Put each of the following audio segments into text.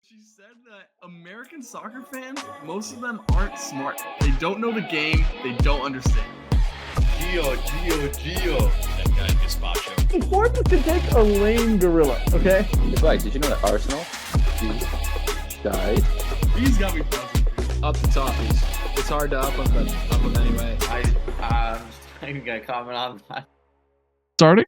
She said that American soccer fans, most of them aren't smart. They don't know the game. They don't understand. Gio. That guy gazpacho. Forbes could take a lame gorilla, okay? Right, did you know that Arsenal died? He's got me buzzing. Up the TOFFEEs. It's hard to up them anyway. I'm not even gonna comment on that. Starting?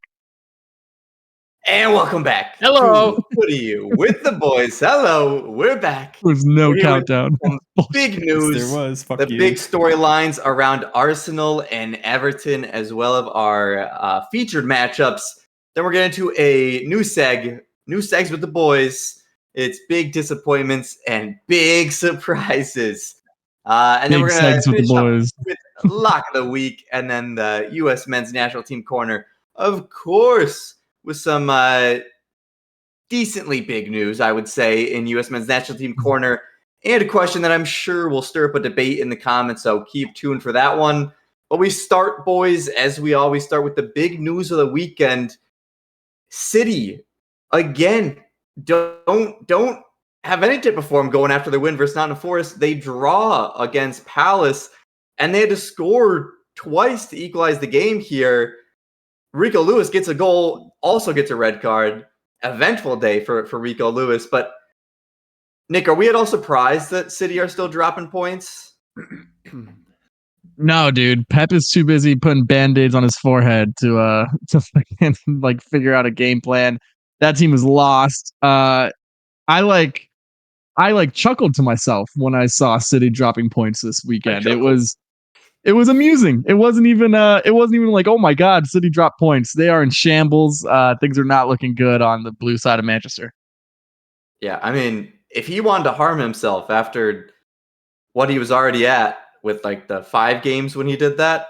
And welcome back. Hello. to Footy with the boys. Hello, we're back. There's no We're here with countdown. some big news. There was. Fuck The you. big storylines around Arsenal and Everton, as well as our featured matchups. Then we're getting into a new segs with the boys. It's big disappointments and big surprises. And then Big we're going segs to with the finish up boys. with Lock of the Week, and then the U.S. Men's National Team Corner, of course, with some decently big news, I would say, in U.S. Men's National Team Corner, and a question that I'm sure will stir up a debate in the comments, so keep tuned for that one. But we start, boys, as we always start, with the big news of the weekend. City, again, don't have any tip of form going after the win versus Nottingham Forest. They draw against Palace, and they had to score twice to equalize the game here. Rico Lewis gets a goal, also gets a red card. Eventful day for Rico Lewis. But, Nick, are we at all surprised that City are still dropping points? No, dude. Pep is too busy putting band-aids on his forehead to like figure out a game plan. That team is lost. I chuckled to myself when I saw City dropping points this weekend. It was amusing. It wasn't even like, oh my God, City dropped points. They are in shambles. Things are not looking good on the blue side of Manchester. Yeah, I mean, if he wanted to harm himself after what he was already at with like the 5 games when he did that,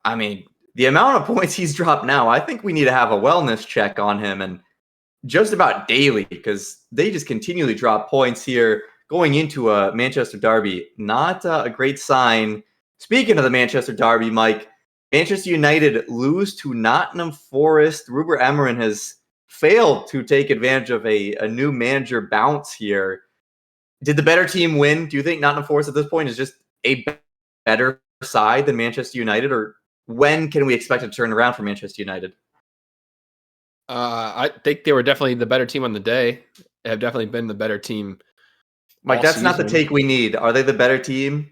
I mean, the amount of points he's dropped now, I think we need to have a wellness check on him, and just about daily, because they just continually drop points here going into a Manchester derby. Not a great sign. Speaking of the Manchester derby, Mike, Manchester United lose to Nottingham Forest. Ruben Amorim has failed to take advantage of a new manager bounce here. Did the better team win? Do you think Nottingham Forest at this point is just a better side than Manchester United? Or when can we expect it to turn around for Manchester United? I think they were definitely the better team on the day. They have definitely been the better team. Mike, that's not the take we need. Are they the better team?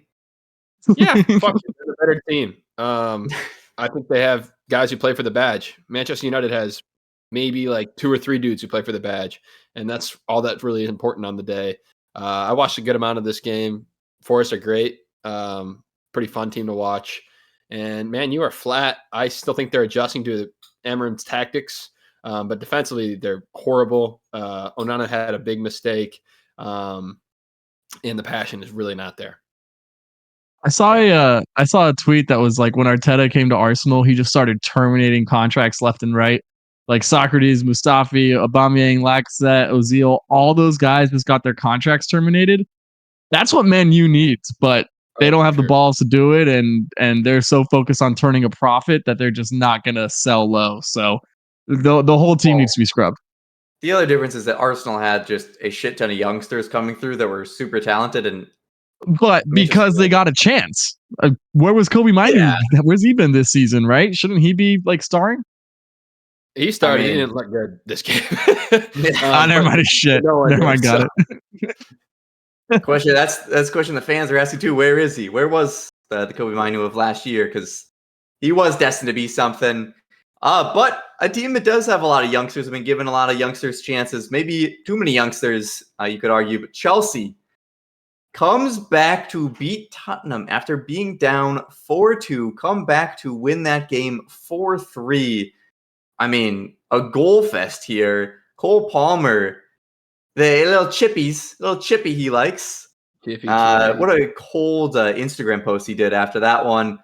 Yeah, fuck you, they're the better team. I think they have guys who play for the badge. Manchester United has maybe like 2 or 3 dudes who play for the badge, and that's all that's really important on the day. I watched a good amount of this game. Forest are great. Pretty fun team to watch. And man, you are flat. I still think they're adjusting to Amorim's tactics, but defensively they're horrible. Onana had a big mistake, and the passion is really not there. I saw a tweet that was like, when Arteta came to Arsenal, he just started terminating contracts left and right. Like Socrates, Mustafi, Aubameyang, Lacazette, Ozil, all those guys just got their contracts terminated. That's what Man U needs, but they don't have the balls to do it, and they're so focused on turning a profit that they're just not gonna sell low. So the whole team needs to be scrubbed. The other difference is that Arsenal had just a shit ton of youngsters coming through that were super talented, But because they got a chance. Where was Kobe Mainoo? Yeah. Where's he been this season, right? Shouldn't he be like starring? He started. I mean, he didn't look good this game. Never mind. Shit. No one Never mind. did, Got it. question. That's a question the fans are asking too. Where is he? Where was the Kobe Mainoo of last year? Because he was destined to be something. But a team that does have a lot of youngsters have been given a lot of youngsters chances. Maybe too many youngsters, you could argue. But Chelsea comes back to beat Tottenham after being down 4-2. Come back to win that game 4-3. I mean, a goal fest here. Cole Palmer, the little chippy he likes. What a cold Instagram post he did after that one.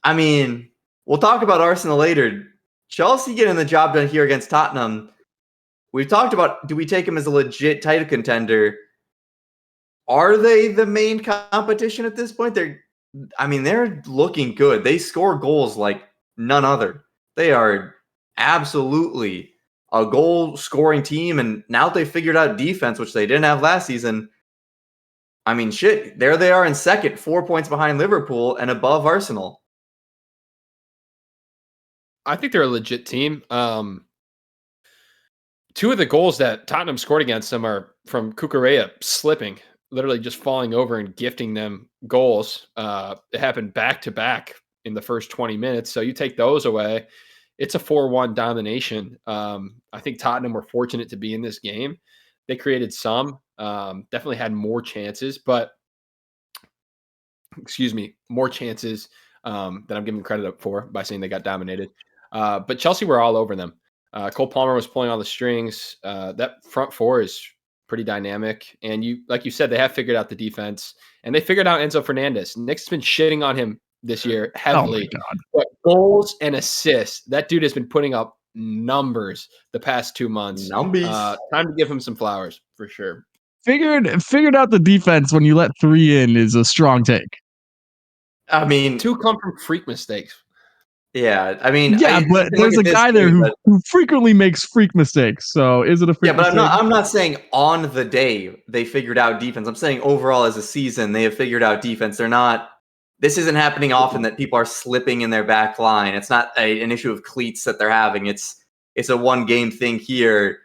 I mean, we'll talk about Arsenal later. Chelsea getting the job done here against Tottenham. We've talked about, do we take him as a legit title contender? Are they the main competition at this point? They're looking good. They score goals like none other. They are absolutely a goal scoring team, and now they figured out defense, which they didn't have last season. I mean, shit, there they are in second, 4 points behind Liverpool and above Arsenal. I think they're a legit team. Two of the goals that Tottenham scored against them are from Cucurella slipping, literally just falling over and gifting them goals. It happened back to back in the first 20 minutes. So you take those away, it's a 4-1 domination. I think Tottenham were fortunate to be in this game. They created some, definitely had more chances, but more chances than I'm giving credit up for by saying they got dominated. But Chelsea were all over them. Cole Palmer was pulling all the strings. That front four is pretty dynamic. And like you said, they have figured out the defense, and they figured out Enzo Fernandez. Nick's been shitting on him this year heavily. Oh my God. But goals and assists, that dude has been putting up numbers the past 2 months. Time to give him some flowers for sure. Figured out the defense when you let 3 in is a strong take. I mean, 2 come from freak mistakes. Yeah, I mean, but there's a guy there who frequently makes freak mistakes. So is it a freak mistake? I'm not saying on the day they figured out defense. I'm saying overall as a season they have figured out defense. This isn't happening often that people are slipping in their back line. It's not an issue of cleats that they're having. It's a 1-game thing here.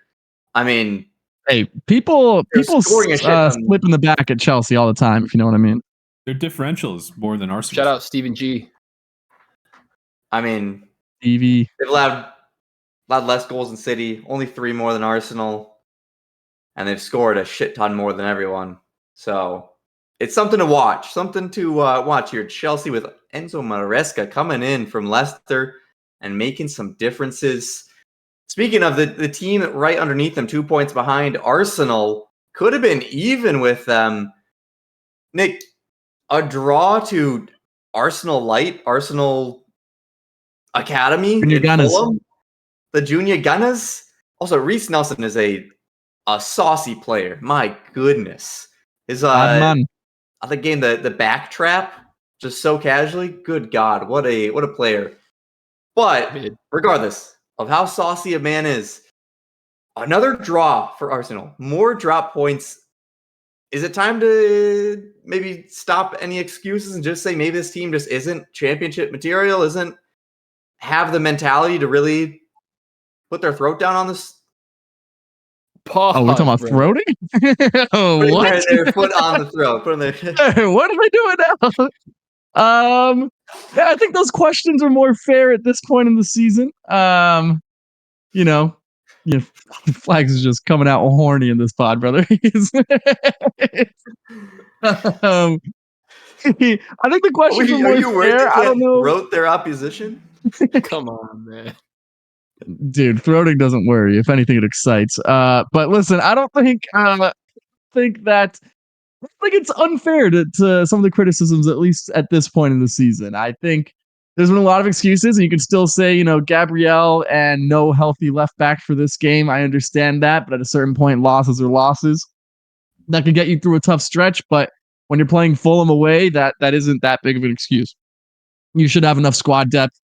I mean, hey, people slip in the back at Chelsea all the time, if you know what I mean. Their differential is more than Arsenal. Shout out Stephen G. I mean, Stevie. They've allowed less goals than City, only 3 more than Arsenal, and they've scored a shit ton more than everyone. So it's something to watch. Watch here. Chelsea with Enzo Maresca coming in from Leicester and making some differences. Speaking of the team right underneath them, 2 points behind Arsenal, could have been even with them. Nick, a draw to Arsenal Light, Arsenal Academy in Fulham, the Junior Gunners. Also, Reece Nelson is a saucy player. My goodness, his I think game the back trap just so casually. Good God, what a player! But regardless of how saucy a man is, another draw for Arsenal. More drop points. Is it time to maybe stop any excuses and just say maybe this team just isn't championship material? Isn't have the mentality to really put their throat down on this? Pause, we're talking about throating? What? Their foot on the throat. What are they doing now? Yeah, I think those questions are more fair at this point in the season. Flags is just coming out horny in this pod, brother. I think the questions are more fair. I don't know. Wrote their opposition? Come on, man. Dude, throating doesn't worry. If anything, it excites. But listen, I don't think it's unfair to some of the criticisms, at least at this point in the season. I think there's been a lot of excuses, and you can still say, Gabriel and no healthy left back for this game. I understand that, but at a certain point, losses are losses. That could get you through a tough stretch, but when you're playing Fulham away, that isn't that big of an excuse. You should have enough squad depth,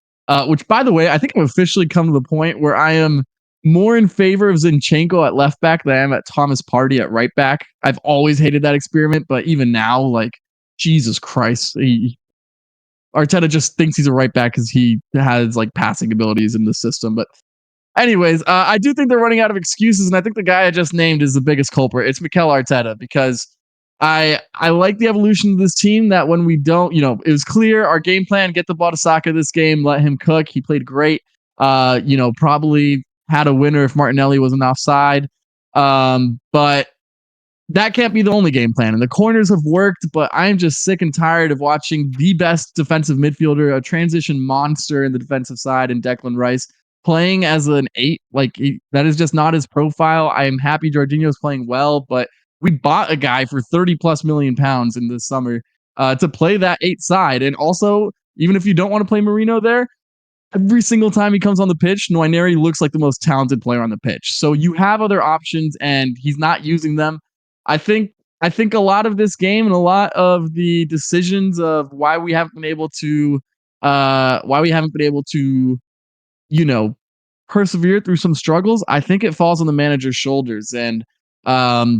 which, by the way, I think I've officially come to the point where I am more in favor of Zinchenko at left back than I am at Thomas Partey at right back. I've always hated that experiment, but even now, Jesus Christ, Arteta just thinks he's a right back because he has passing abilities in the system. But anyways, I do think they're running out of excuses, and I think the guy I just named is the biggest culprit. It's Mikel Arteta, because I like the evolution of this team, that when we don't, it was clear our game plan, get the ball to Saka this game, let him cook. He played great. Probably had a winner if Martinelli wasn't offside. But that can't be the only game plan. And the corners have worked, but I'm just sick and tired of watching the best defensive midfielder, a transition monster in the defensive side, in Declan Rice, playing as an 8. That is just not his profile. I am happy Jorginho's playing well, but we bought a guy for 30 plus million pounds in this summer to play that 8 side. And also, even if you don't want to play Marino there, every single time he comes on the pitch, Nwaneri looks like the most talented player on the pitch. So you have other options, and he's not using them. I think a lot of this game and a lot of the decisions of why we haven't been able to, persevere through some struggles, I think it falls on the manager's shoulders. And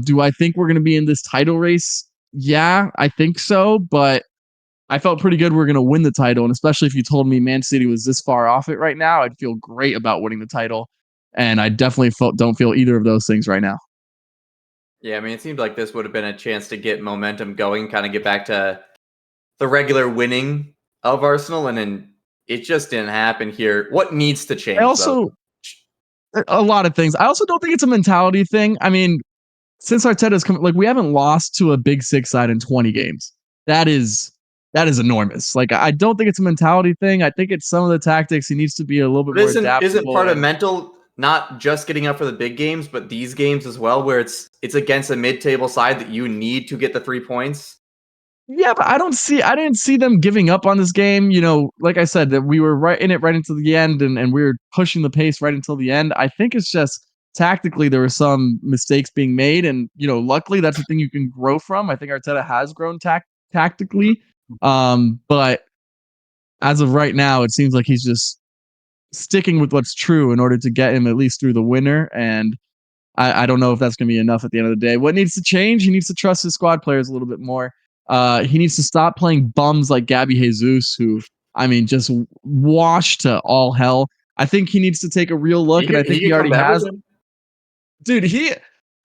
do I think we're going to be in this title race? Yeah, I think so. But I felt pretty good we're going to win the title. And especially if you told me Man City was this far off it right now, I'd feel great about winning the title. And I definitely don't feel either of those things right now. Yeah, I mean, it seemed like this would have been a chance to get momentum going, kind of get back to the regular winning of Arsenal, and then it just didn't happen here. What needs to change, though? A lot of things. I also don't think it's a mentality thing. I mean, since Arteta's come, like we haven't lost to a big six side in 20 games. That is enormous. Like I don't think it's a mentality thing. I think it's some of the tactics. He needs to be a little bit more adaptable. Isn't part of mental not just getting up for the big games, but these games as well, where it's against a mid-table side that you need to get the 3 points? Yeah, but I didn't see them giving up on this game. You know, like I said, that we were right in it right until the end, and we were pushing the pace right until the end. I think it's just tactically there were some mistakes being made, and you know, luckily that's the thing you can grow from. I think Arteta has grown tactically, but as of right now, it seems like he's just sticking with what's true in order to get him at least through the winter. And I don't know if that's going to be enough at the end of the day. What needs to change? He needs to trust his squad players a little bit more. He needs to stop playing bums like Gabby Jesus, who, I mean, just washed to all hell. I think he needs to take a real look, and I think he already has. Dude,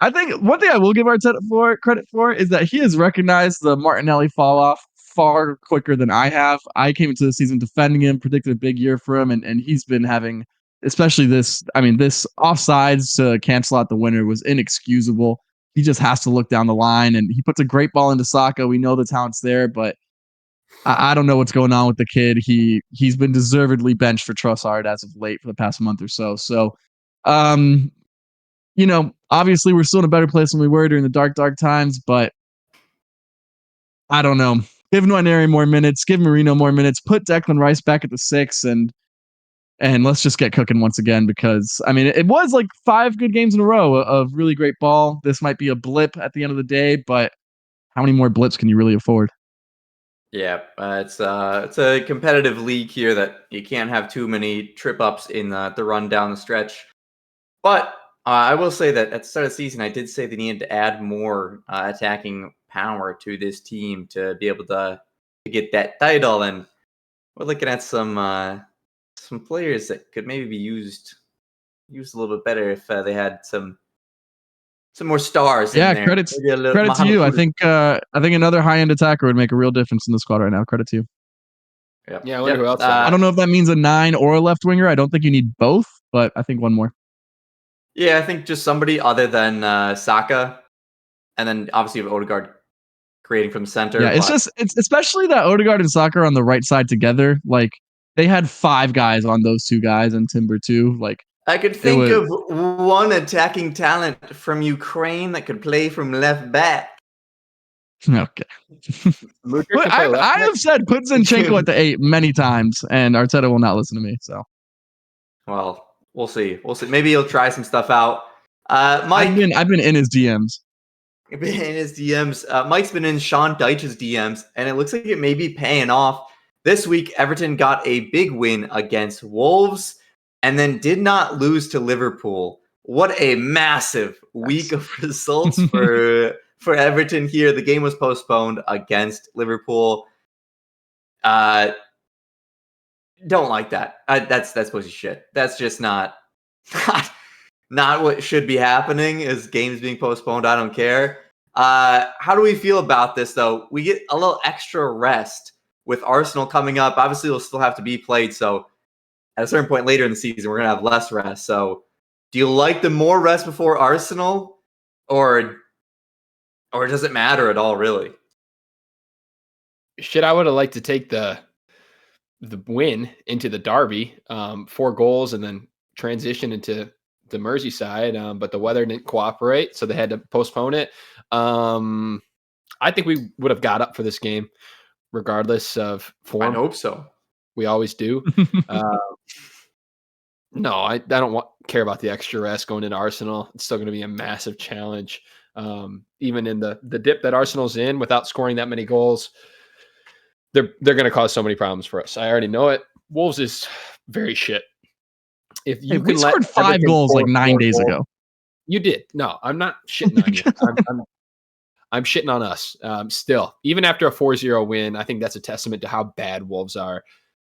I think one thing I will give Arteta credit for is that he has recognized the Martinelli fall off far quicker than I have. I came into the season defending him, predicted a big year for him, and he's been having, especially this offsides to cancel out the winner was inexcusable. He just has to look down the line, and he puts a great ball into Saka. We know the talent's there, but I don't know what's going on with the kid. He's been deservedly benched for Trossard as of late for the past month or so. So, you know, obviously we're still in a better place than we were during the dark times, but I don't know. Give Nwaneri more minutes, give Marino more minutes, put Declan Rice back at the 6, and let's just get cooking once again, because I mean it was like 5 good games in a row of really great ball. This might be a blip at the end of the day, but how many more blips can you really afford? Yeah, it's a competitive league here that you can't have too many trip ups in the run down the stretch. But I will say that at the start of the season, I did say they needed to add more attacking power to this team to be able to get that title, and we're looking at some players that could maybe be used a little bit better if they had some more stars. Yeah, in there. credit to you. I think another high end attacker would make a real difference in the squad right now. Credit to you. Yep. Yeah, I wonder who else. I don't know if that means a 9 or a left winger. I don't think you need both, but I think one more. Yeah, I think just somebody other than Saka, and then obviously you have Odegaard creating from center. Yeah, it's especially that Odegaard and Saka are on the right side together. Like they had 5 guys on those 2 guys and Timber too. Like I could think of one attacking talent from Ukraine that could play from left back. Okay. I have said put Zinchenko at the 8 many times, and Arteta will not listen to me. So, well, we'll see. Maybe he'll try some stuff out. Mike, I've been in his DMs. Mike's been in Sean Dyche's DMs, and it looks like it may be paying off. This week, Everton got a big win against Wolves, and then did not lose to Liverpool. What a massive week of results for Everton here. The game was postponed against Liverpool. Don't like that. That's pussy shit. That's just not what should be happening. Is games being postponed? I don't care. How do we feel about this though? We get a little extra rest with Arsenal coming up. Obviously, it'll still have to be played. So at a certain point later in the season, we're gonna have less rest. So do you like the more rest before Arsenal, or does it matter at all, really? Shit, I would have liked to take the win into the Derby, 4 goals, and then transition into the Merseyside, but the weather didn't cooperate, so they had to postpone it. I think we would have got up for this game, regardless of form. I hope so. We always do. No, I don't care about the extra rest going into Arsenal. It's still going to be a massive challenge. Even in the dip that Arsenal's in, without scoring that many goals, they're going to cause so many problems for us. I already know it. Wolves is very shit. if Hey, you we can let scored 5 Everton goals like score 9 more days goals- ago. You did. No, I'm not shitting on you. I'm shitting on us. Still, even after a 4-0 win, I think that's a testament to how bad Wolves are.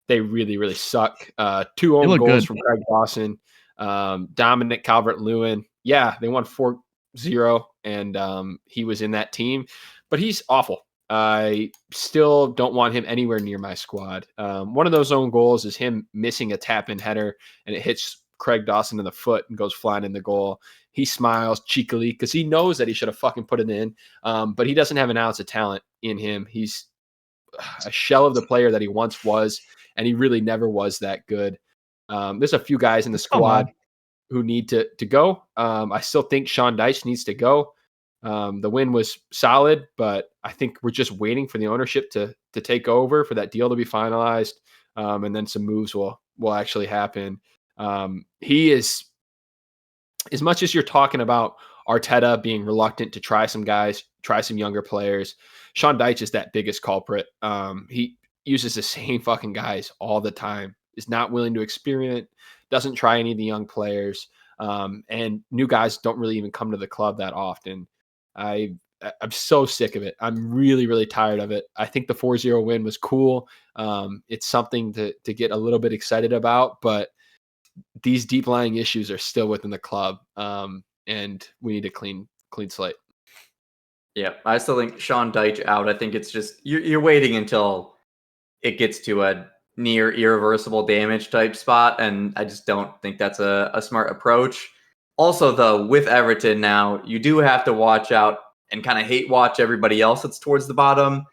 They really, really suck. 2 own look goals good. from Craig Dawson, Dominic Calvert-Lewin. Yeah, they won 4-0, and he was in that team, but he's awful. I still don't want him anywhere near my squad. One of those own goals is him missing a tap-in header, and it hits Craig Dawson in the foot and goes flying in the goal. He smiles cheekily because he knows that he should have fucking put it in, but he doesn't have an ounce of talent in him. He's a shell of the player that he once was, and he really never was that good. There's a few guys in the squad who need to go. I still think Sean Dyche needs to go. The win was solid, but I think we're just waiting for the ownership to take over, for that deal to be finalized, and then some moves will actually happen. He is, as much as you're talking about Arteta being reluctant to try some guys, try some younger players, Sean Dyche is that biggest culprit. He uses the same fucking guys all the time, is not willing to experiment, doesn't try any of the young players, and new guys don't really even come to the club that often. I'm so sick of it. I'm really, really tired of it. I think the 4-0 win was cool. It's something to get a little bit excited about, but these deep lying issues are still within the club, and we need a clean slate. Yeah, I still think Sean Dyche out. I think it's just you're waiting until it gets to a near irreversible damage type spot, and I just don't think that's a smart approach. Also, though, with Everton now, you do have to watch out and kind of hate watch everybody else that's towards the bottom.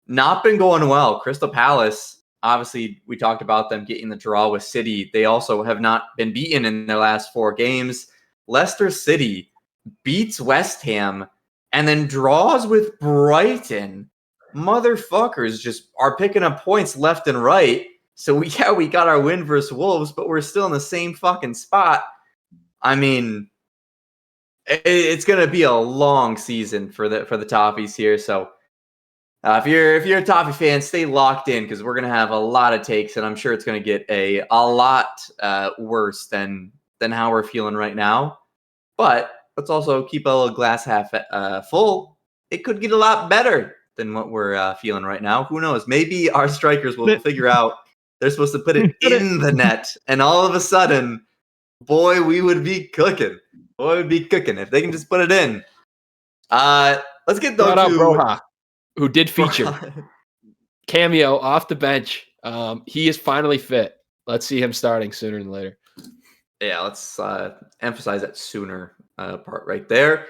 Not been going well. Crystal Palace, obviously, we talked about them getting the draw with City. They also have not been beaten in their last 4 games. Leicester City beats West Ham and then draws with Brighton. Motherfuckers just are picking up points left and right. So we got our win versus Wolves, but we're still in the same fucking spot. I mean, it's going to be a long season for the Toffees here. So if you're a Toffee fan, stay locked in because we're going to have a lot of takes, and I'm sure it's going to get a lot worse than how we're feeling right now. But let's also keep a little glass half full. It could get a lot better than what we're feeling right now. Who knows? Maybe our strikers will figure out they're supposed to put it in the net, and all of a sudden, boy, we would be cooking. Boy, would be cooking if they can just put it in. Let's get Brought out to Broha, who did feature cameo off the bench. He is finally fit. Let's see him starting sooner than later. Yeah, let's emphasize that sooner part right there.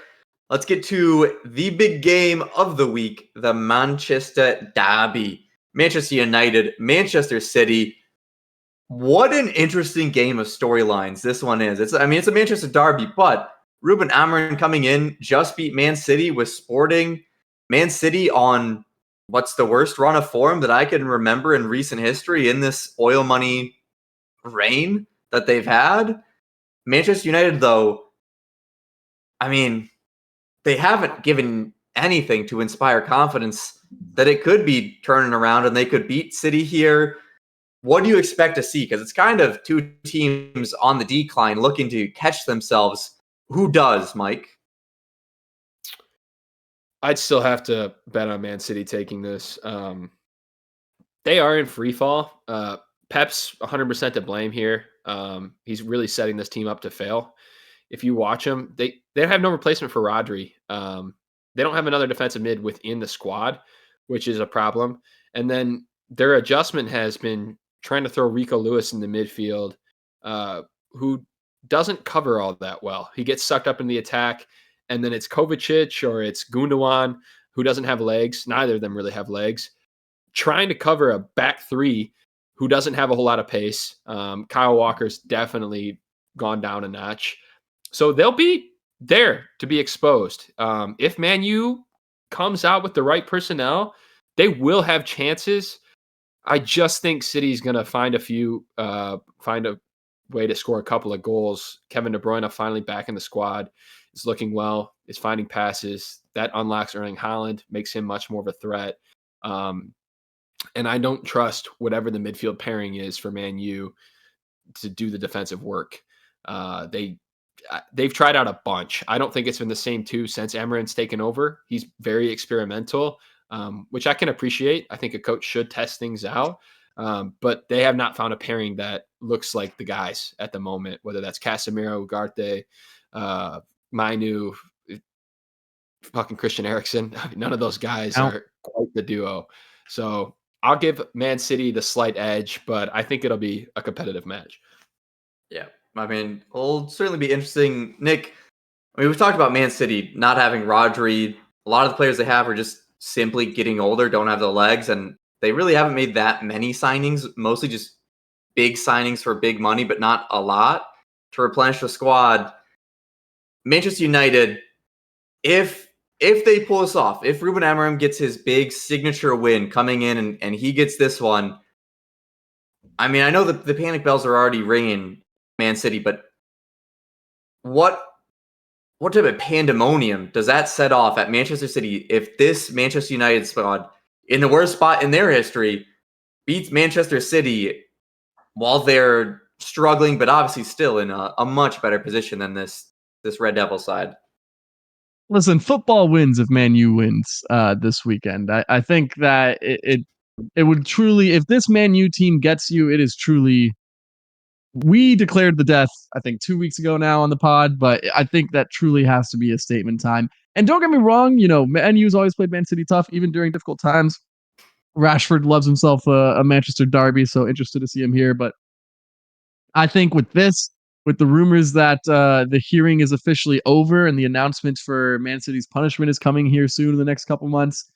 Let's get to the big game of the week, the Manchester Derby. Manchester United, Manchester City. What an interesting game of storylines this one is. It's a Manchester Derby, but Ruben Amorim coming in just beat Man City with Sporting. Man City on what's the worst run of form that I can remember in recent history in this oil money reign that they've had. Manchester United, though, I mean, they haven't given anything to inspire confidence that it could be turning around and they could beat City here. What do you expect to see? Because it's kind of 2 teams on the decline looking to catch themselves. Who does, Mike? I'd still have to bet on Man City taking this. They are in free fall. Pep's 100% to blame here. He's really setting this team up to fail. If you watch them, they have no replacement for Rodri. They don't have another defensive mid within the squad, which is a problem. And then their adjustment has been trying to throw Rico Lewis in the midfield, who doesn't cover all that well. He gets sucked up in the attack, and then it's Kovacic or it's Gundogan, who doesn't have legs. Neither of them really have legs. Trying to cover a back 3 who doesn't have a whole lot of pace. Kyle Walker's definitely gone down a notch. So they'll be there to be exposed. If Man U comes out with the right personnel, they will have chances. I just think City's going to find a way to score a couple of goals. Kevin De Bruyne finally back in the squad, is looking well, is finding passes. That unlocks Erling Haaland, makes him much more of a threat. And I don't trust whatever the midfield pairing is for Man U. to do the defensive work. They've tried out a bunch. I don't think it's been the same two since Amarin's taken over. He's very experimental, which I can appreciate. I think a coach should test things out. But they have not found a pairing that looks like the guys at the moment, whether that's Casemiro, Ugarte, Mainu, fucking Christian Eriksen. None of those guys are quite the duo. So I'll give Man City the slight edge, but I think it'll be a competitive match. Yeah. I mean, it'll certainly be interesting. Nick, I mean, we've talked about Man City not having Rodri. A lot of the players they have are just simply getting older, don't have the legs, and they really haven't made that many signings, mostly just big signings for big money, but not a lot to replenish the squad. Manchester United, if they pull this off, if Ruben Amorim gets his big signature win coming in and he gets this one, I mean, I know that the panic bells are already ringing Man City, but what type of pandemonium does that set off at Manchester City if this Manchester United squad, in the worst spot in their history, beats Manchester City while they're struggling, but obviously still in a much better position than this Red Devil side? Listen, football wins if Man U wins this weekend. I think that it would truly, if this Man U team gets you, it is truly. We declared the death, I think, 2 weeks ago now on the pod, but I think that truly has to be a statement time. And don't get me wrong, Man U's always played Man City tough, even during difficult times. Rashford loves himself a Manchester derby, so interested to see him here. But I think with the rumors that the hearing is officially over and the announcement for Man City's punishment is coming here soon in the next couple months,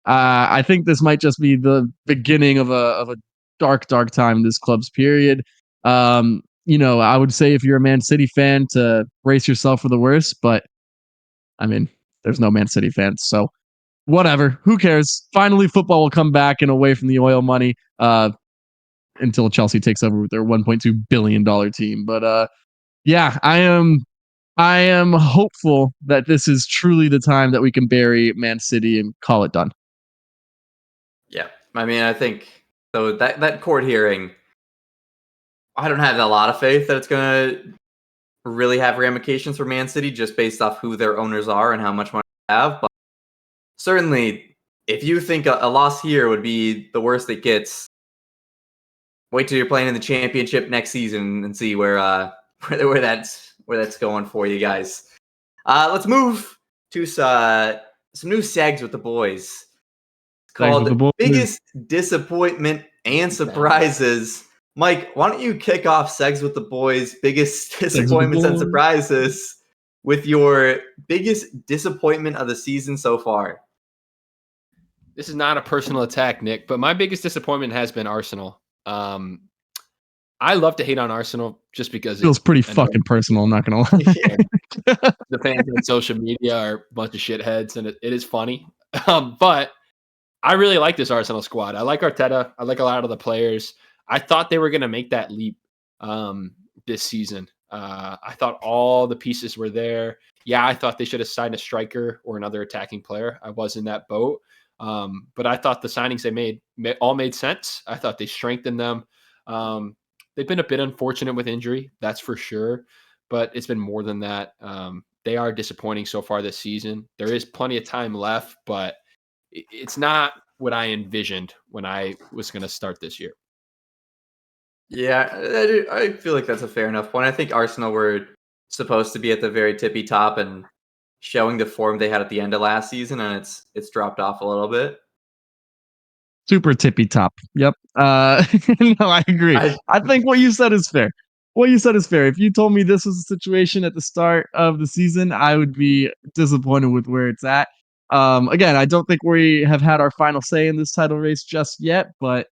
I think this might just be the beginning of a dark time in this club's period. I would say if you're a Man City fan to brace yourself for the worst, but I mean, there's no Man City fans, so whatever. Who cares? Finally, football will come back and away from the oil money until Chelsea takes over with their $1.2 billion team. But yeah, I am hopeful that this is truly the time that we can bury Man City and call it done. Yeah, I mean, I think so. That court hearing, I don't have a lot of faith that it's going to really have ramifications for Man City just based off who their owners are and how much money they have. But certainly, if you think a loss here would be the worst it gets, wait till you're playing in the championship next season and see where that's going for you guys. Let's move to some new SEGS with the boys. It's called Biggest Disappointment and Surprises. Mike, why don't you kick off SEGS with the boys, biggest disappointments and surprises, with your biggest disappointment of the season so far? This is not a personal attack, Nick, but my biggest disappointment has been Arsenal. I love to hate on Arsenal just because it feels pretty fucking personal. I'm not gonna lie. The fans on social media are a bunch of shitheads, and it is funny. But I really like this Arsenal squad. I like Arteta. I like a lot of the players. I thought they were going to make that leap this season. I thought all the pieces were there. Yeah, I thought they should have signed a striker or another attacking player. I was in that boat. But I thought the signings they made all made sense. I thought they strengthened them. They've been a bit unfortunate with injury, that's for sure. But it's been more than that. They are disappointing so far this season. There is plenty of time left, but it's not what I envisioned when I was going to start this year. Yeah, I feel like that's a fair enough point. I think Arsenal were supposed to be at the very tippy top and showing the form they had at the end of last season, and it's dropped off a little bit. Super tippy top. Yep. No, I agree. I think what you said is fair. If you told me this was the situation at the start of the season, I would be disappointed with where it's at. Again, I don't think we have had our final say in this title race just yet, but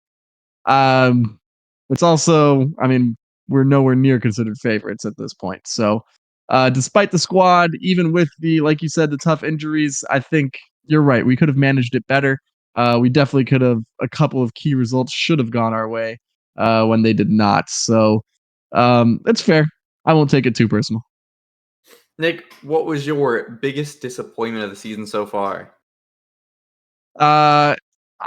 it's also, I mean, we're nowhere near considered favorites at this point. So, despite the squad, even with like you said, the tough injuries, I think you're right. We could have managed it better. We definitely could have. A couple of key results should have gone our way when they did not. So, it's fair. I won't take it too personal. Nick, what was your biggest disappointment of the season so far? I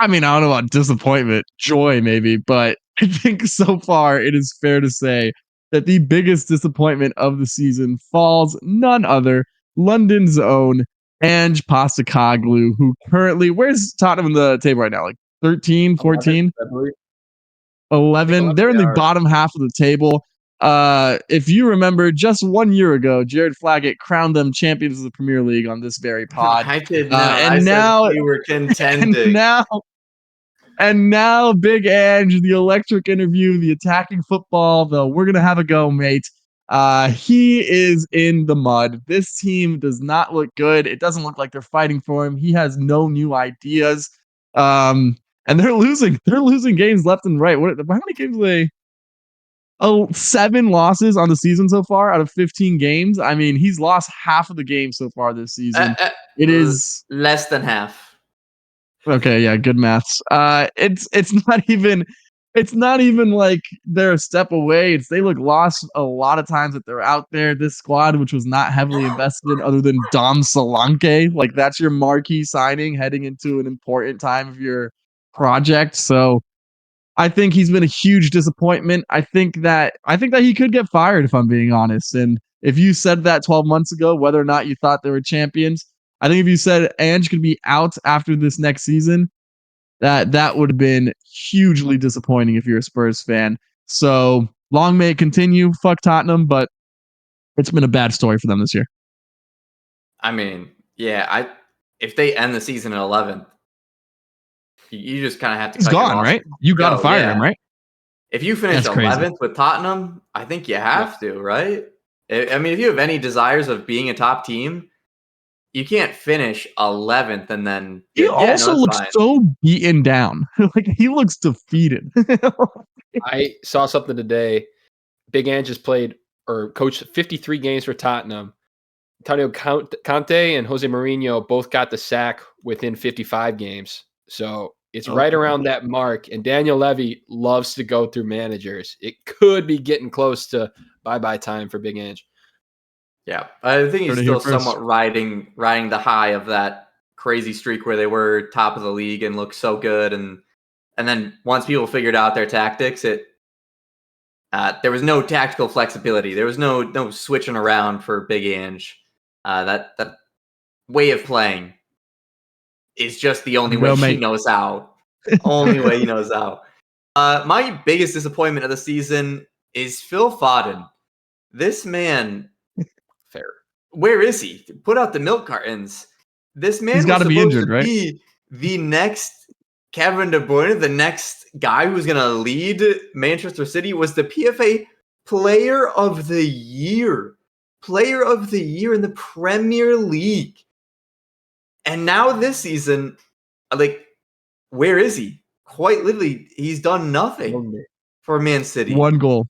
mean, I don't know about disappointment, joy maybe, but I think so far it is fair to say that the biggest disappointment of the season falls none other London's own Ange Postecoglou, who currently, where's Tottenham in the table right now? Like 13, 14, 11. They're in the bottom half of the table. If you remember, just 1 year ago, Jared Flaggett crowned them champions of the Premier League on this very pod. I did not. And I now said we were contending. And now Big Ange, the electric interview, the attacking football, the we're going to have a go, mate. He is in the mud. This team does not look good. It doesn't look like they're fighting for him. He has no new ideas. And they're losing. They're losing games left and right. How many games are they? Oh, 7 losses on the season so far out of 15 games. I mean, he's lost half of the games so far this season. It is less than half. Okay, yeah, good maths. It's not even like they're a step away. They look lost a lot of times that they're out there. This squad, which was not heavily invested in other than Dom Solanke, like that's your marquee signing heading into an important time of your project. So I think he's been a huge disappointment. I think that he could get fired if I'm being honest. And if you said that 12 months ago, whether or not you thought they were champions, I think if you said Ange could be out after this next season, that would have been hugely disappointing if you're a Spurs fan. So long may it continue. Fuck Tottenham, but it's been a bad story for them this year. I mean, yeah, if they end the season at 11th, you just kind of have to. He's gone, right? You got to fire him, right? If you finish 11th with Tottenham, I think you have to, right? I mean, if you have any desires of being a top team, you can't finish 11th and then. He also looks so beaten down. Like he looks defeated. I saw something today. Big Ange has played or coached 53 games for Tottenham. Antonio Conte and Jose Mourinho both got the sack within 55 games. So it's right around that mark. And Daniel Levy loves to go through managers. It could be getting close to bye-bye time for Big Ange. Yeah, I think he's still somewhat riding the high of that crazy streak where they were top of the league and looked so good. And then once people figured out their tactics, there was no tactical flexibility. There was no switching around for Big Ange. That way of playing is just the only way he knows how. Only way he knows how. My biggest disappointment of the season is Phil Foden. This man, where is he? Put out the milk cartons. This man, he's got to be injured, right? Be the next Kevin De Bruyne, the next guy who's going to lead Manchester City, was the PFA Player of the Year. Player of the Year in the Premier League. And now this season, like, where is he? Quite literally, he's done nothing for Man City. 1 goal.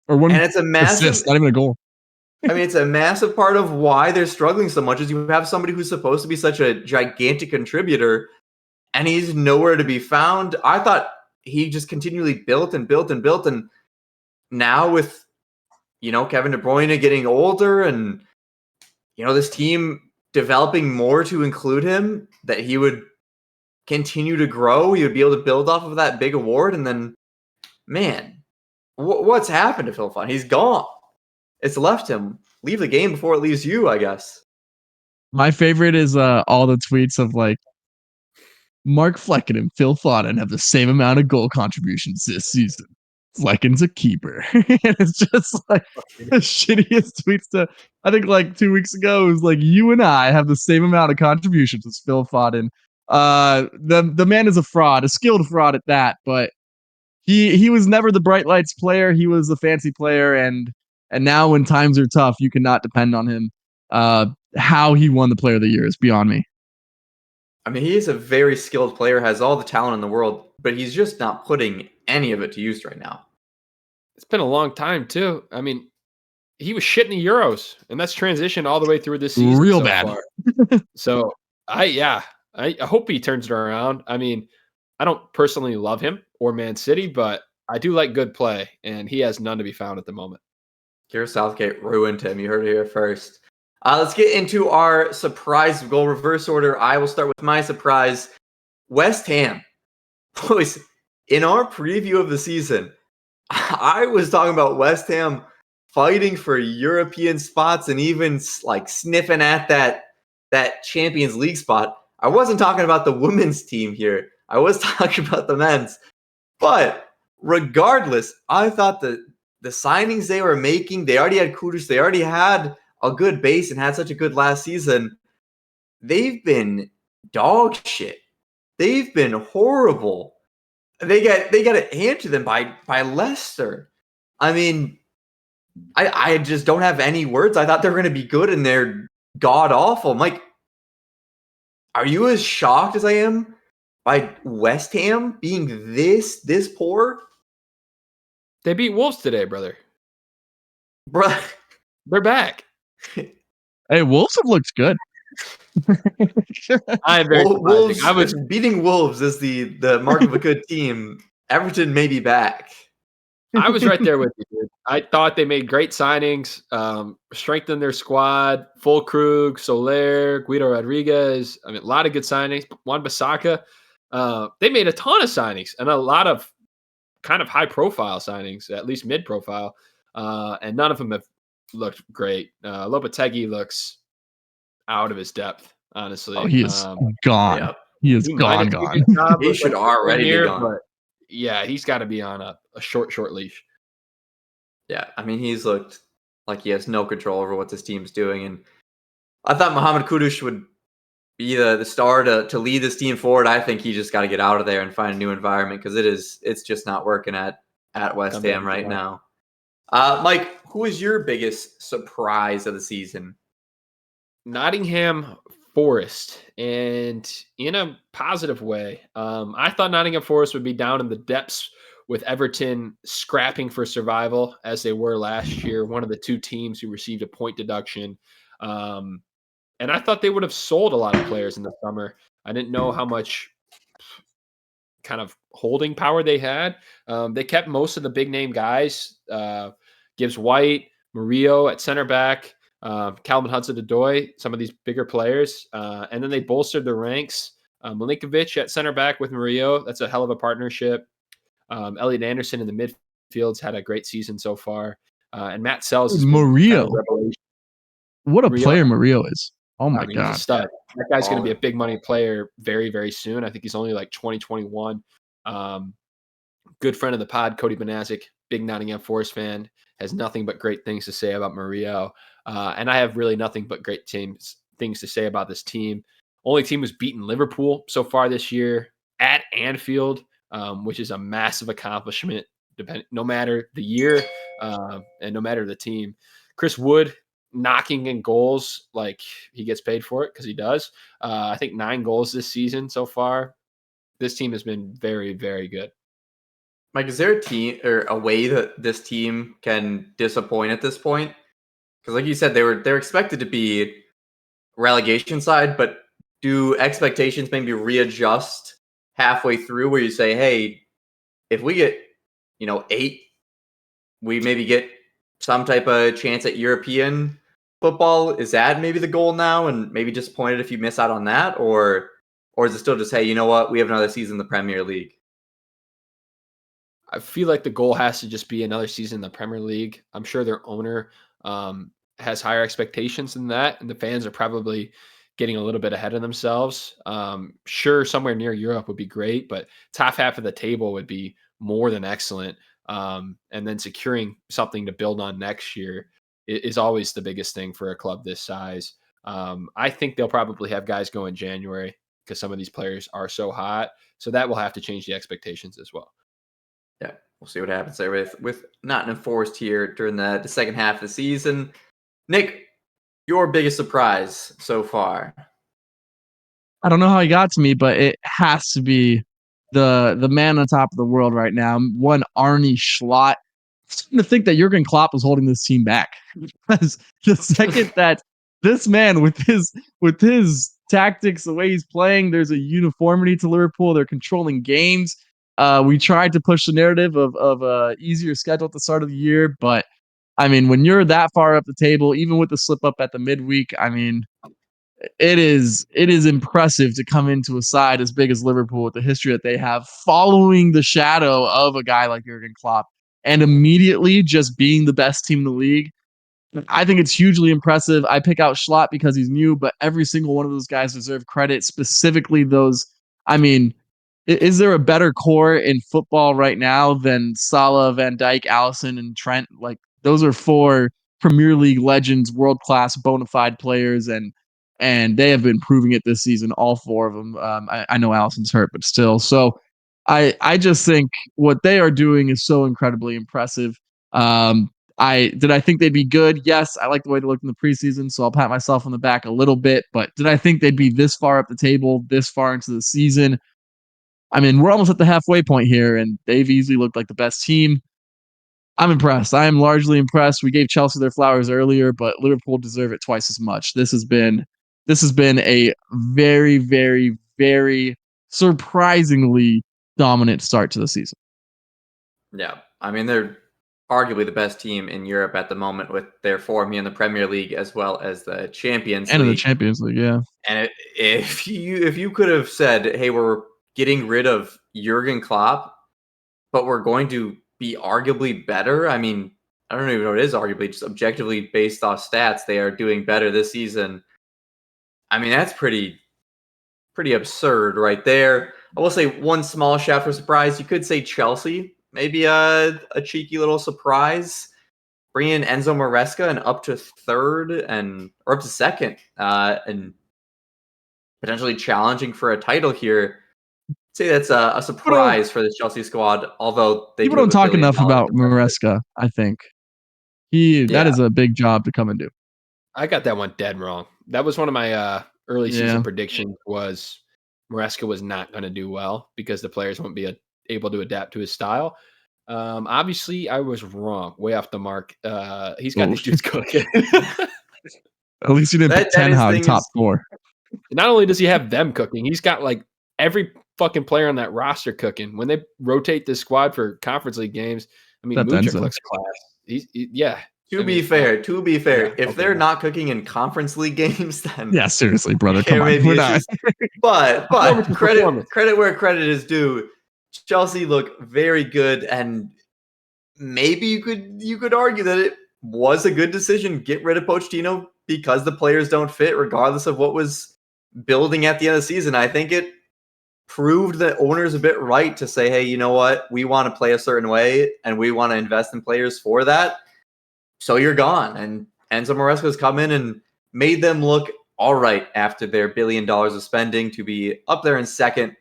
Or one, and it's a massive assist, not even a goal. I mean, it's a massive part of why they're struggling so much is you have somebody who's supposed to be such a gigantic contributor, and he's nowhere to be found. I thought he just continually built and built and built, and now with, Kevin De Bruyne getting older and, this team developing more to include him, that he would continue to grow. He would be able to build off of that big award, and then, man, what's happened to Phil Foden? He's gone. It's left him. Leave the game before it leaves you, I guess. My favorite is all the tweets of like Mark Flecken and Phil Foden have the same amount of goal contributions this season. Flecken's a keeper. And it's just like the shittiest tweets I think like 2 weeks ago, it was like, you and I have the same amount of contributions as Phil Foden. The man is a fraud, a skilled fraud at that, but he was never the bright lights player. He was a fancy player, and now when times are tough, you cannot depend on him. How he won the Player of the Year is beyond me. I mean, he is a very skilled player, has all the talent in the world, but he's just not putting any of it to use right now. It's been a long time, too. I mean, he was shit in the Euros, and that's transitioned all the way through this season. Real bad. So, I hope he turns it around. I mean, I don't personally love him or Man City, but I do like good play, and he has none to be found at the moment. Gareth Southgate ruined him. You heard it here first. Let's get into our surprise goal reverse order. I will start with my surprise. West Ham. Boys, in our preview of the season, I was talking about West Ham fighting for European spots and even like sniffing at that Champions League spot. I wasn't talking about the women's team here. I was talking about the men's. But regardless, I thought the signings they were making, they already had Kudus, they already had a good base and had such a good last season. They've been dog shit. They've been horrible. They got it handed to them by Leicester. I mean, I just don't have any words. I thought they were going to be good, and they're god awful. Mike, are you as shocked as I am by West Ham being this poor? They beat Wolves today, brother. Bruh. They're back. Hey, Wolves have looked good. I am very Wolves. I was beating Wolves is the mark of a good team. Everton may be back. I was right there with you, dude. I thought they made great signings, strengthened their squad. Fulkrug, Soler, Guido Rodriguez. I mean, a lot of good signings. Wan-Bissaka. They made a ton of signings and a lot of kind of high-profile signings, at least mid-profile, and none of them have looked great. Lopetegui looks out of his depth, honestly. Oh, he is gone. Yep. He is He might gone. have done a good job He with, should like, already be here, gone. but yeah, he's got to be on a short leash. Yeah, I mean, he's looked like he has no control over what this team's doing. And I thought Mohamed Kudus would be the star to lead this team forward. I think he just got to get out of there and find a new environment because it's just not working at West Ham right now. Mike, who is your biggest surprise of the season? Nottingham Forest, and in a positive way. I thought Nottingham Forest would be down in the depths with Everton scrapping for survival as they were last year, one of the two teams who received a point deduction. And I thought they would have sold a lot of players in the summer. I didn't know how much kind of holding power they had. They kept most of the big name guys, Gibbs White, Murillo at center back, Calvin Hudson-Odoi, some of these bigger players. And then they bolstered their ranks. Milinkovic at center back with Murillo. That's a hell of a partnership. Elliot Anderson in the midfield's had a great season so far. And Matt Sells is Murillo. What a Murillo. player Murillo is. Oh my He's God. a stud. That guy's going to be a big money player very, very soon. I think he's only like 2021. Good friend of the pod, Cody Benazic, big Nottingham Forest fan, has nothing but great things to say about Murillo. And I have really nothing but great things to say about this team. Only team who's beaten Liverpool so far this year at Anfield, which is a massive accomplishment, no matter the year and no matter the team. Chris Wood knocking in goals like he gets paid for it because he does. I think 9 goals this season so far. This team has been very, very good. Mike, is there a team or a way that this team can disappoint at this point? Because, like you said, they're expected to be relegation side, but do expectations maybe readjust halfway through where you say, hey, if we get 8, we maybe get some type of chance at European football? Is that maybe the goal now, and maybe disappointed if you miss out on that, or is it still just, hey, you know what, we have another season in the Premier League? I feel like the goal has to just be another season in the Premier League. I'm sure their owner has higher expectations than that, and the fans are probably getting a little bit ahead of themselves. Sure, somewhere near Europe would be great, but top half of the table would be more than excellent. And then securing something to build on next year is always the biggest thing for a club this size. I think they'll probably have guys go in January because some of these players are so hot. So that will have to change the expectations as well. Yeah, we'll see what happens there with Nottingham Forest here during the second half of the season. Nick, your biggest surprise so far? I don't know how he got to me, but it has to be the man on top of the world right now. One Arne Slot. I'm starting to think that Jurgen Klopp was holding this team back because the second that this man with his tactics, the way he's playing, there's a uniformity to Liverpool. They're controlling games. We tried to push the narrative of a easier schedule at the start of the year, but I mean, when you're that far up the table, even with the slip up at the midweek, I mean, it is impressive to come into a side as big as Liverpool with the history that they have, following the shadow of a guy like Jurgen Klopp, and immediately just being the best team in the league. I think it's hugely impressive. I pick out Schlatt because he's new, but every single one of those guys deserve credit. Specifically, those. I mean, is there a better core in football right now than Salah, Van Dijk, Alisson, and Trent? Like, those are 4 Premier League legends, world class, bona fide players, and they have been proving it this season. All 4 of them. I know Alisson's hurt, but still. So, I just think what they are doing is so incredibly impressive. I think they'd be good? Yes, I like the way they looked in the preseason, so I'll pat myself on the back a little bit. But did I think they'd be this far up the table, this far into the season? I mean, we're almost at the halfway point here, and they've easily looked like the best team. I'm impressed. I am largely impressed. We gave Chelsea their flowers earlier, but Liverpool deserve it twice as much. This has been a very, very, very surprisingly dominant start to the season. Yeah, I mean, they're arguably the best team in Europe at the moment with their form in the Premier League as well as the Champions And in the League. Champions League, yeah. And if you could have said, "Hey, we're getting rid of Jurgen Klopp, but we're going to be arguably better," I mean, I don't even know what it is arguably, just objectively based off stats, they are doing better this season. I mean, that's pretty absurd right there. I will say one small shout for surprise. You could say Chelsea, maybe a cheeky little surprise. Bring in Enzo Maresca and up to third or up to second, and potentially challenging for a title here. I'd say that's a surprise for the Chelsea squad. Although people don't talk enough about Maresca, I think that is a big job to come and do. I got that one dead wrong. That was one of my early season predictions. Was Maresca was not going to do well because the players won't be able to adapt to his style. Obviously, I was wrong, way off the mark. He's got these dudes cooking. At least you didn't put Ten Hag top 4. Not only does he have them cooking, he's got like every fucking player on that roster cooking. When they rotate this squad for Conference League games, I mean, Mudryk looks class. To be fair, if they're not cooking in Conference League games, then seriously, brother, come on, we're not. But credit where credit is due. Chelsea look very good, and maybe you could argue that it was a good decision. Get rid of Pochettino because the players don't fit, regardless of what was building at the end of the season. I think it proved that owners a bit right to say, hey, you know what? We want to play a certain way, and we want to invest in players for that. So you're gone. And Enzo Maresca's come in and made them look all right after their $1 billion of spending to be up there in second.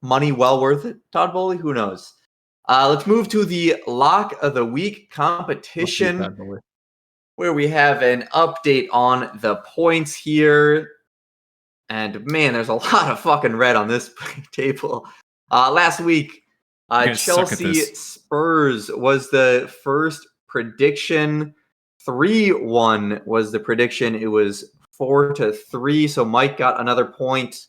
Money well worth it. Todd Bowley, who knows? Let's move to the Lock of the Week competition, where we have an update on the points here. And man, there's a lot of fucking red on this table. Last week, Chelsea Spurs was the first prediction. 3-1 was the prediction. It was 4-3. So Mike got another point.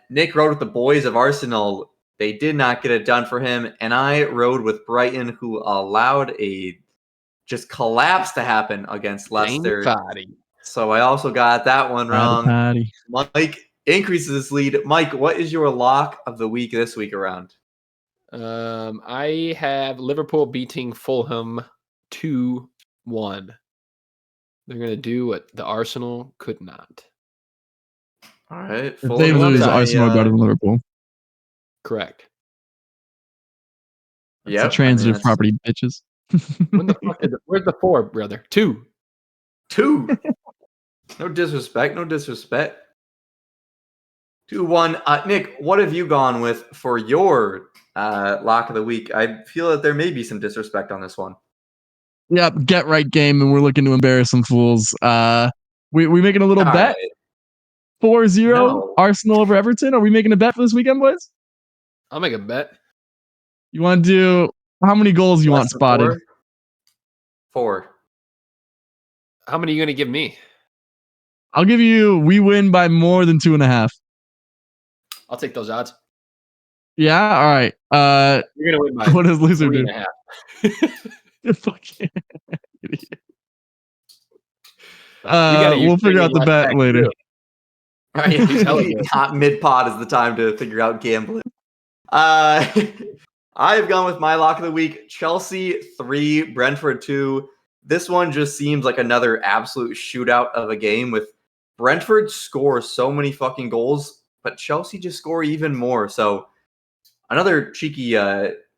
Nick rode with the boys of Arsenal. They did not get it done for him. And I rode with Brighton, who allowed a just collapse to happen against Leicester. So I also got that one wrong. Mike increases his lead. Mike, what is your lock of the week this week around? I have Liverpool beating Fulham 2-1. They're going to do what the Arsenal could not. All right. If they lose, Arsenal are better than Liverpool. Correct. Yeah, transitive property, bitches. When the fuck where's the 4, brother? 2. No disrespect. 2-1. Nick, what have you gone with for your lock of the week? I feel that there may be some disrespect on this one. Yep, get right game, and we're looking to embarrass some fools. We making a little bet? 4-0 Arsenal over Everton. Are we making a bet for this weekend, boys? I'll make a bet. You want to do how many goals you want spotted? 4. How many are you going to give me? I'll give you. We win by more than 2.5. I'll take those odds. Yeah. All right. You're gonna win by what does loser do? 3.5. We'll figure out the bet later. All right, He's hella good. not mid-pod is the time to figure out gambling. I've gone with my lock of the week. Chelsea 3, Brentford 2. This one just seems like another absolute shootout of a game with Brentford score so many fucking goals, but Chelsea just score even more. So another cheeky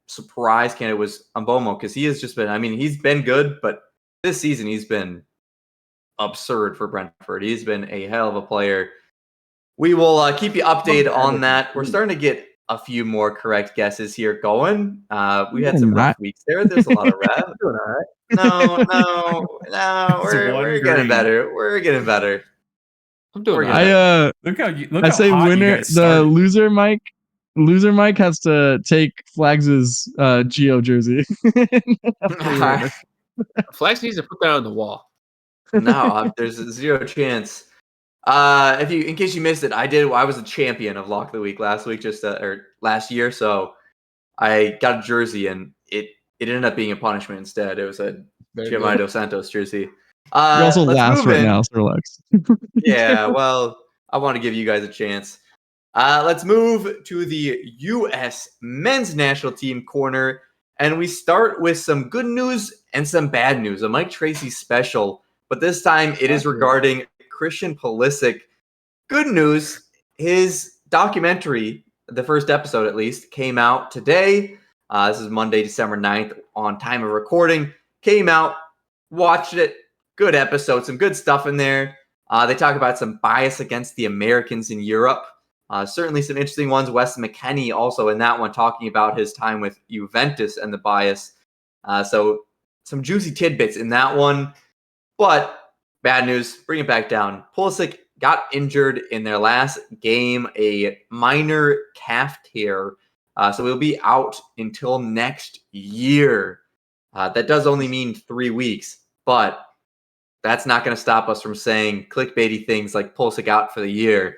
surprise candidate was Mbomo, because he has just been, I mean, he's been good, but this season he's been absurd for Brentford. He's been a hell of a player. We will keep you updated on that. We're starting to get a few more correct guesses here going. We had some rough weeks there. There's a lot of rap. Doing all right. No. We're getting better. We're getting better. I'm doing We're all getting right. Look I how say hot you winner. guys The started. loser Mike has to take Flags' Gio jersey. better. Flax needs to put that on the wall. No, there's zero chance. In case you missed it, I was a champion of Lock of the Week last week, or last year. So I got a jersey, and it ended up being a punishment instead. It was a Giovanni Dos Santos jersey. You're also Let's last move right in. now, so relax. Yeah, well, I want to give you guys a chance. Let's move to the U.S. men's national team corner, and we start with some good news and some bad news. A Mike Tracy special, but this time it is regarding Christian Pulisic. Good news, his documentary, the first episode at least, came out today. This is Monday, December 9th on time of recording. Came out, watched it. Good episode, some good stuff in there. They talk about some bias against the Americans in Europe. Certainly some interesting ones. Wes McKennie also in that one talking about his time with Juventus and the bias. So some juicy tidbits in that one. But bad news, bring it back down. Pulisic got injured in their last game, a minor calf tear. So he'll be out until next year. That does only mean 3 weeks, but that's not going to stop us from saying clickbaity things like Pulisic out for the year.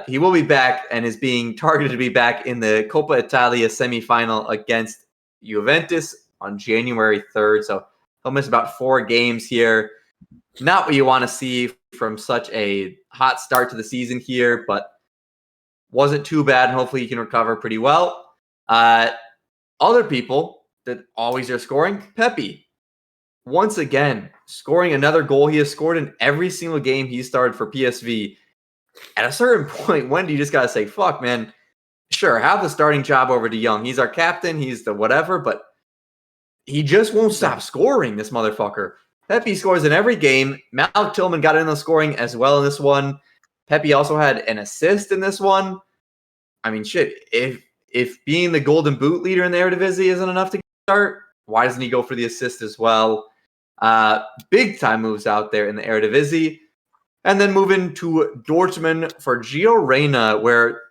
He will be back and is being targeted to be back in the Coppa Italia semifinal against Juventus on January 3rd. So he'll miss about 4 games here. Not what you want to see from such a hot start to the season here, but wasn't too bad. And hopefully he can recover pretty well. Other people that always are scoring, Pepi. Once again, scoring another goal. He has scored in every single game he started for PSV. At a certain point, when do you just got to say, fuck, man, sure, have the starting job over De Jong. He's our captain. He's the whatever, but he just won't stop scoring, this motherfucker. Pepi scores in every game. Malik Tillman got in the scoring as well in this one. Pepi also had an assist in this one. I mean, shit, if being the golden boot leader in the Eredivisie isn't enough to start, why doesn't he go for the assist as well? Big time moves out there in the Eredivisie. And then moving to Dortmund for Gio Reyna, where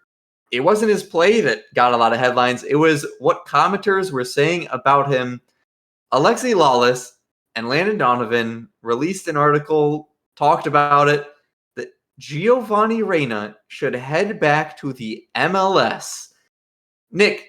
it wasn't his play that got a lot of headlines. It was what commenters were saying about him. Alexi Lawless and Landon Donovan released an article, talked about it, that Giovanni Reyna should head back to the MLS. Nick,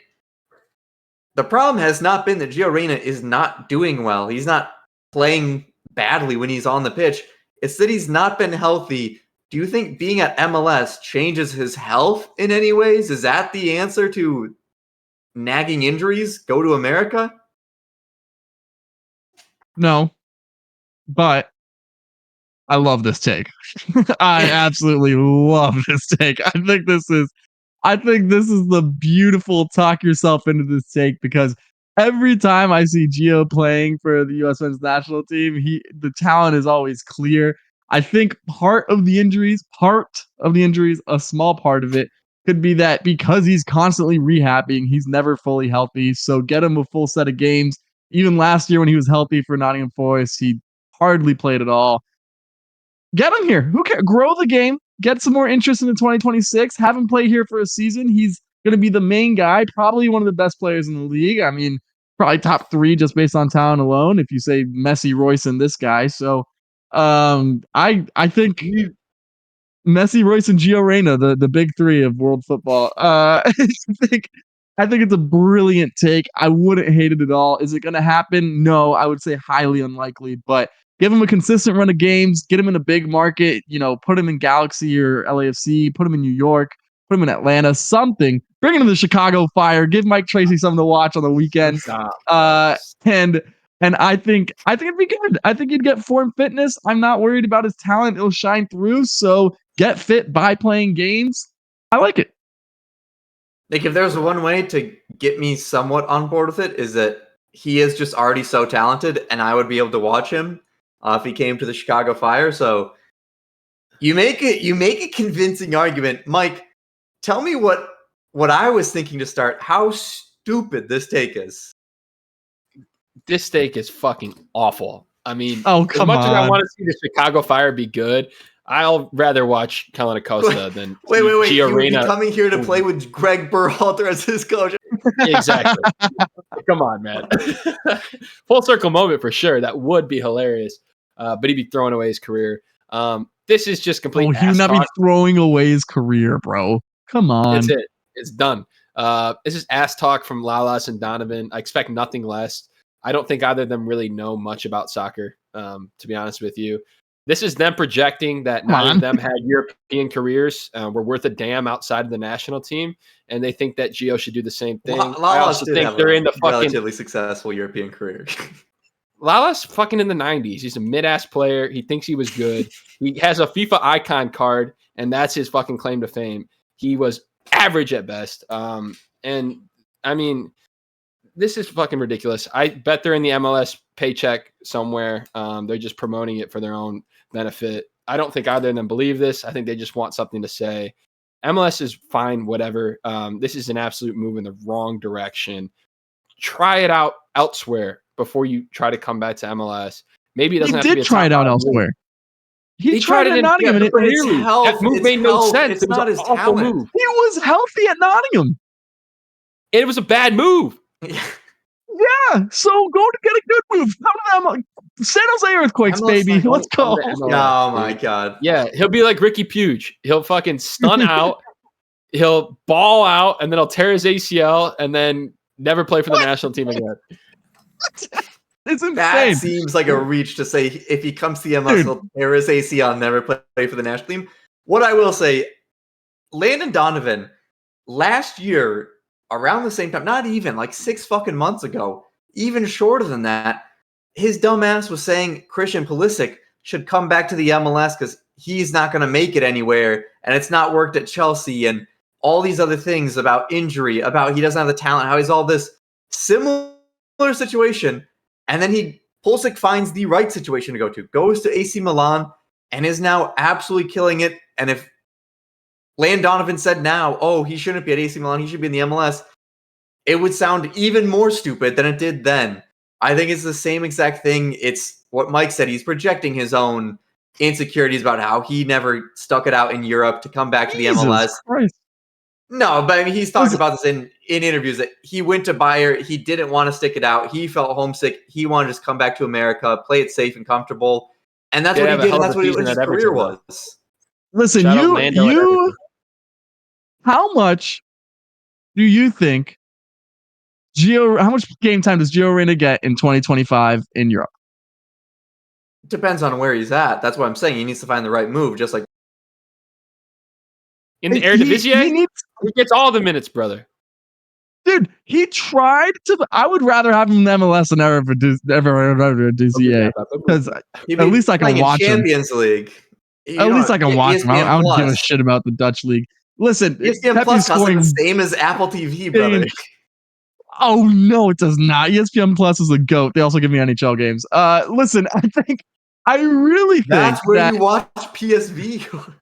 the problem has not been that Gio Reyna is not doing well. He's not playing badly when he's on the pitch. It's that he's not been healthy. Do you think being at MLS changes his health in any ways? Is that the answer to nagging injuries? Go to America? No, but I love this take. I absolutely love this take. I think this is the beautiful talk yourself into this take, because every time I see Gio playing for the U.S. men's national team, the talent is always clear. I think part of the injuries, a small part of it, could be that because he's constantly rehabbing, he's never fully healthy. So get him a full set of games. Even last year when he was healthy for Nottingham Forest, he hardly played at all. Get him here. Who cares? Grow the game. Get some more interest in the 2026. Have him play here for a season. He's going to be the main guy, probably one of the best players in the league. I mean, probably top 3 just based on talent alone, if you say Messi, Royce, and this guy. So I think Messi, Royce, and Gio Reyna, the big 3 of world football. I think it's a brilliant take. I wouldn't hate it at all. Is it going to happen? No, I would say highly unlikely, but Give him a consistent run of games. Get him in a big market. Put him in Galaxy or LAFC. Put him in New York. Put him in Atlanta. Something. Bring him to the Chicago Fire. Give Mike Tracy something to watch on the weekend. And I think it'd be good. I think he'd get form fitness. I'm not worried about his talent. It'll shine through. So get fit by playing games. I like it. Like, if there's one way to get me somewhat on board with it, is that he is just already so talented, and I would be able to watch him if he came to the Chicago Fire. So you make a convincing argument. Mike, tell me what I was thinking to start. How stupid this take is. This take is fucking awful. I mean, as much as I want to see the Chicago Fire be good, I'll rather watch Kellen Acosta than wait. Gio Reyna. Be coming here to play with Greg Berhalter as his coach. Exactly. Come on, man. Full circle moment for sure. That would be hilarious. But he'd be throwing away his career. This is just complete. He would not be throwing away his career, bro. Come on. That's it. It's done. This is ass talk from Lalas and Donovan. I expect nothing less. I don't think either of them really know much about soccer, to be honest with you. This is them projecting that neither of them had European careers, were worth a damn outside of the national team, and they think that Gio should do the same thing. I also think they're in the fucking relatively successful European career. Lala's fucking in the 90s. He's a mid-ass player. He thinks he was good. He has a FIFA icon card, and that's his fucking claim to fame. He was average at best. And I mean, this is fucking ridiculous. I bet they're in the MLS paycheck somewhere. They're just promoting it for their own benefit. I don't think either of them believe this. I think they just want something to say. MLS is fine, whatever. This is an absolute move in the wrong direction. Try it out elsewhere before you try to come back to MLS. Maybe it doesn't have to be a try it out elsewhere. He tried it in Nottingham, and that move made no sense. It's not his talent. He was healthy at Nottingham. It was a bad move. Yeah, so go to get a good move. Come to them, San Jose Earthquakes, baby. Let's go. Oh my god. Yeah, he'll be like Ricky Puig. He'll fucking stun out. He'll ball out, and then he'll tear his ACL, and then never play for the national team again. It's insane. That seems like a reach to say if he comes to the MLS, he'll tear his ACL and never play for the national team. What I will say, Landon Donovan, last year, around the same time, not even, like 6 fucking months ago, even shorter than that, his dumbass was saying Christian Pulisic should come back to the MLS because he's not going to make it anywhere, and it's not worked at Chelsea, and all these other things about injury, about he doesn't have the talent, how he's all this similar situation, and then Pulisic finds the right situation to go to, goes to AC Milan, and is now absolutely killing it. And if Landon Donovan said now, oh, he shouldn't be at AC Milan, he should be in the MLS, it would sound even more stupid than it did then. I think it's the same exact thing. It's what Mike said. He's projecting his own insecurities about how he never stuck it out in Europe to come back to the MLS. Christ. No, but I mean, he's talked about this in interviews that he went to Bayer. He didn't want to stick it out. He felt homesick. He wanted to just come back to America, play it safe and comfortable. And that's what he did. And that's what his career was. Listen, you how much do you think how much game time does Gio Reyna get in 2025 in Europe? Depends on where he's at. That's what I'm saying. He needs to find the right move, just like in the Eredivisie. He gets all the minutes, brother. Dude, he tried to. I would rather have him in MLS than ever Eredivisie because at least I can watch him. Champions League. At least I can watch him. I don't give a shit about the Dutch league. Listen, ESPN Plus costs the same as Apple TV, brother. Oh no, it does not. ESPN Plus is a goat. They also give me NHL games. Listen, I really think that's where you watch PSV.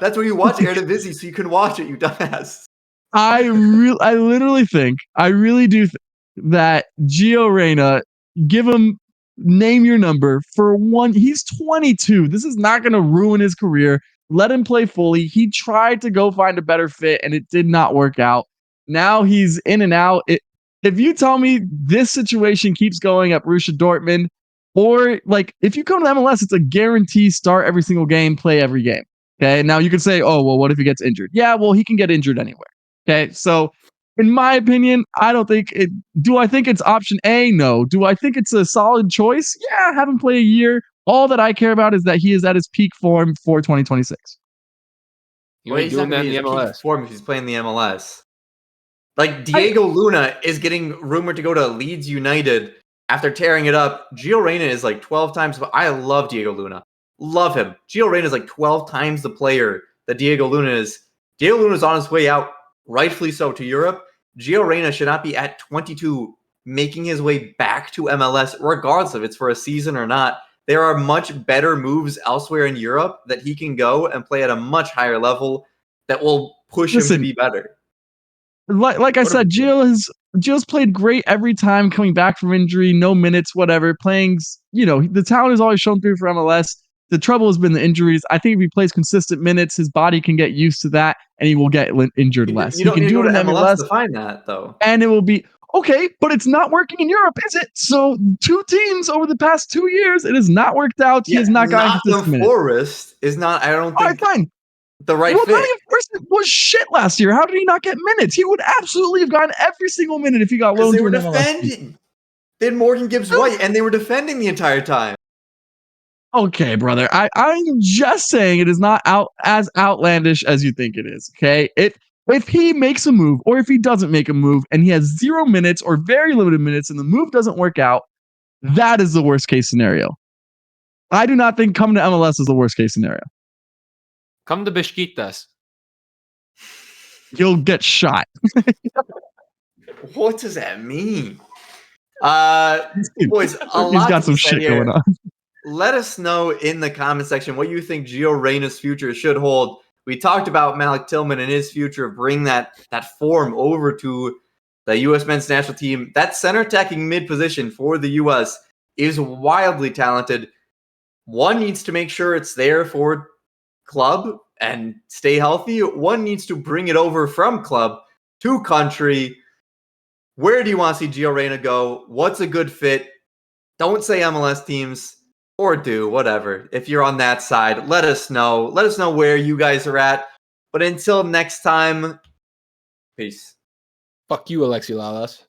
That's where you watch Eredivisie, so you can watch it, you dumbass. I really do think that Gio Reyna, name your number for one. He's 22. This is not going to ruin his career. Let him play fully. He tried to go find a better fit, and it did not work out. Now he's in and out. If you tell me this situation keeps going at Borussia Dortmund, or like if you come to MLS, it's a guarantee start every single game, play every game. Okay. Now you could say, oh, well, what if he gets injured? Yeah, well, he can get injured anywhere. Okay. So in my opinion, I don't think do I think it's option A? No. Do I think it's a solid choice? Yeah. Have him play a year, All that I care about is that he is at his peak form for 2026. You ain't he's doing not that gonna in be the his peak MLS. form if he's playing the MLS. Like Diego Luna is getting rumored to go to Leeds United after tearing it up. Gio Reyna is like 12 times. I love Diego Luna. Love him. Gio Reyna is like 12 times the player that Diego Luna is. Diego Luna is on his way out, rightfully so, to Europe. Gio Reyna should not be at 22 making his way back to MLS, regardless if it's for a season or not. There are much better moves elsewhere in Europe that he can go and play at a much higher level that will push him to be better. Like I said, Gio's played great every time coming back from injury, no minutes, whatever. Playing, the talent is always shown through for MLS. The trouble has been the injuries. I think if he plays consistent minutes, his body can get used to that, and he will get injured less. You don't he can need to do go it to in MLS MLS, to find that, though. and it will be okay. But it's not working in Europe, is it? So 2 teams over the past 2 years, it has not worked out. He has not gotten consistent minutes. Forest is not. I don't think. All right, fine. The right fit. Nottingham Forest was shit last year. How did he not get minutes? He would absolutely have gotten every single minute if he got loaned to an MLS team. Defending. They had Morgan Gibbs-White, and they were defending the entire time. Okay, brother. I'm just saying it is not as outlandish as you think it is. Okay, if he makes a move or if he doesn't make a move and he has 0 minutes or very limited minutes and the move doesn't work out, that is the worst case scenario. I do not think coming to MLS is the worst case scenario. Come to Besiktas. You'll get shot. What does that mean? Boys, He's got some shit going on. Let us know in the comment section what you think Gio Reyna's future should hold. We talked about Malik Tillman and his future. Bring that form over to the U.S. men's national team. That center attacking mid position for the U.S. is wildly talented. One needs to make sure it's there for club and stay healthy. One needs to bring it over from club to country. Where do you want to see Gio Reyna go? What's a good fit? Don't say MLS teams, or do, whatever. If you're on that side, let us know. Let us know where you guys are at. But until next time, peace. Fuck you, Alexi Lalas.